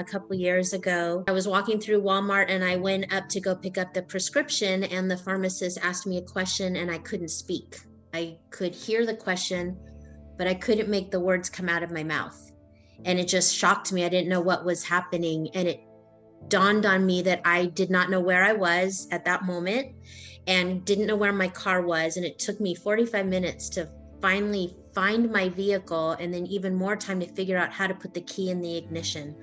a couple years ago. I was walking through Walmart and I went up to go pick up the prescription, and the pharmacist asked me a question and I couldn't speak. I could hear the question, but I couldn't make the words come out of my mouth. And it just shocked me. I didn't know what was happening. And it dawned on me that I did not know where I was at that moment and didn't know where my car was. And it took me 45 minutes to finally find my vehicle, and then even more time to figure out how to put the key in the ignition.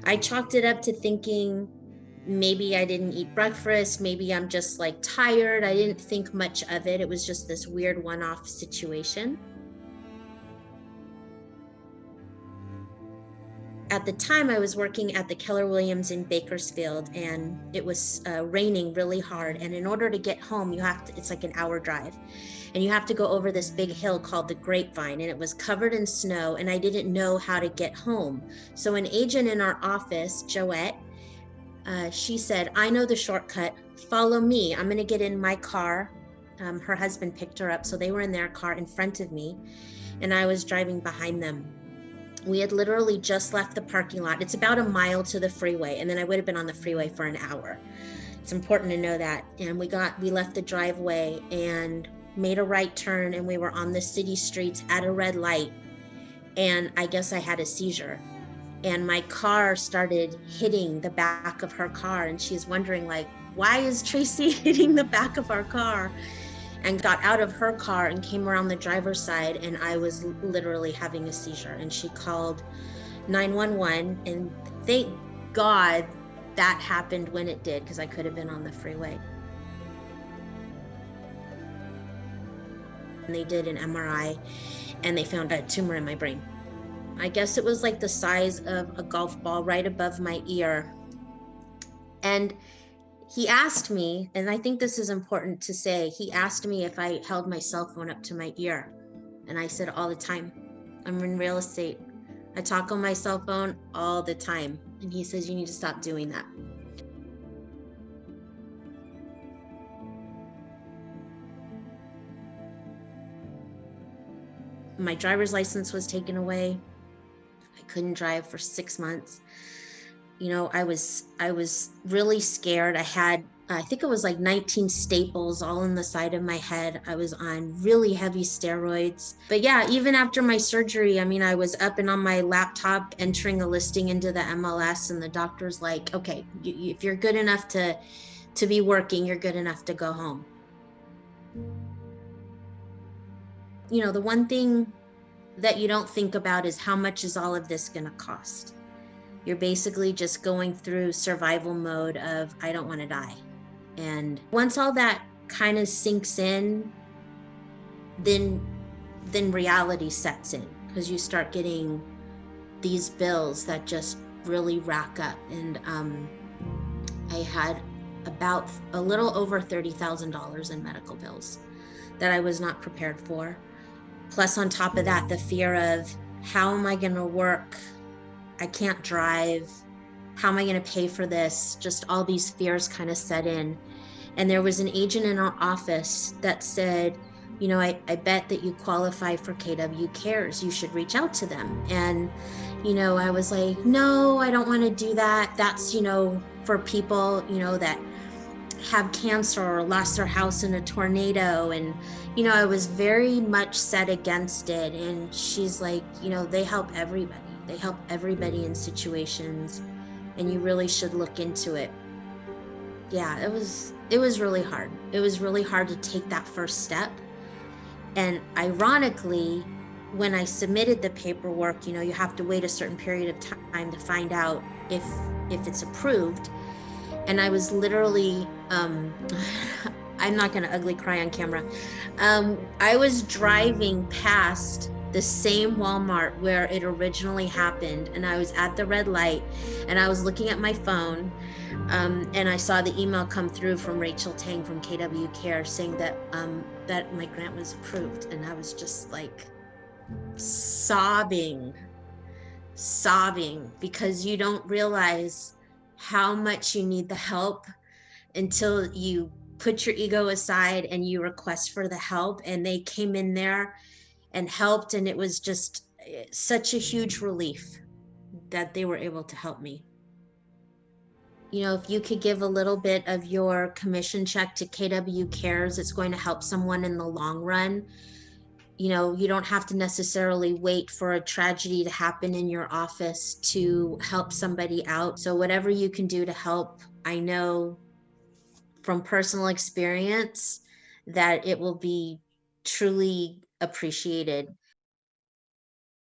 I chalked it up to thinking maybe I didn't eat breakfast, maybe I'm just like tired. I didn't think much of it. It was just this weird one-off situation. At the time, I was working at the Keller Williams in Bakersfield, and it was raining really hard. And in order to get home, it's like an hour drive. And you have to go over this big hill called the Grapevine, and it was covered in snow, and I didn't know how to get home. So an agent in our office, Joette, she said, I know the shortcut, follow me. I'm gonna get in my car. Her husband picked her up, so they were in their car in front of me, and I was driving behind them. We had literally just left the parking lot. It's about a mile to the freeway, and then I would have been on the freeway for an hour. It's important to know that. And we left the driveway and made a right turn, and we were on the city streets at a red light. And I guess I had a seizure. And my car started hitting the back of her car, and she's wondering, like, why is Tracy hitting the back of our car? And got out of her car and came around the driver's side, and I was literally having a seizure. And she called 911, and thank God that happened when it did, because I could have been on the freeway. And they did an MRI, and they found a tumor in my brain. I guess it was like the size of a golf ball right above my ear. And he asked me, and I think this is important to say, he asked me if I held my cell phone up to my ear. And I said, all the time. I'm in real estate. I talk on my cell phone all the time. And he says, you need to stop doing that. My driver's license was taken away. I couldn't drive for 6 months. You know, I was really scared. I think it was like 19 staples all in the side of my head. I was on really heavy steroids. But yeah, even after my surgery, I mean, I was up and on my laptop entering a listing into the MLS, and the doctor's like, okay, if you're good enough to be working, you're good enough to go home. You know, the one thing that you don't think about is how much is all of this gonna cost? You're basically just going through survival mode of, I don't want to die. And once all that kind of sinks in, then reality sets in, because you start getting these bills that just really rack up. And I had about a little over $30,000 in medical bills that I was not prepared for. Plus, on top of that, the fear of, how am I going to work? I can't drive. How am I going to pay for this? Just all these fears kind of set in. And there was an agent in our office that said, you know, I bet that you qualify for KW Cares. You should reach out to them. And, you know, I was like, no, I don't want to do that. That's, you know, for people, you know, that have cancer or lost their house in a tornado. And, you know, I was very much set against it. And she's like, you know, they help everybody. They help everybody in situations, and you really should look into it. Yeah, it was really hard. It was really hard to take that first step. And ironically, when I submitted the paperwork, you know, you have to wait a certain period of time to find out if it's approved. And I was literally, I'm not gonna ugly cry on camera. I was driving past the same Walmart where it originally happened, and I was at the red light, and I was looking at my phone, and I saw the email come through from Rachel Tang from KW Care saying that that my grant was approved. And I was just like sobbing, because you don't realize how much you need the help until you put your ego aside and you request for the help. And they came in there and helped, and it was just such a huge relief that they were able to help me. You know, if you could give a little bit of your commission check to KW Cares, it's going to help someone in the long run. You know, you don't have to necessarily wait for a tragedy to happen in your office to help somebody out. So whatever you can do to help, I know from personal experience that it will be truly appreciated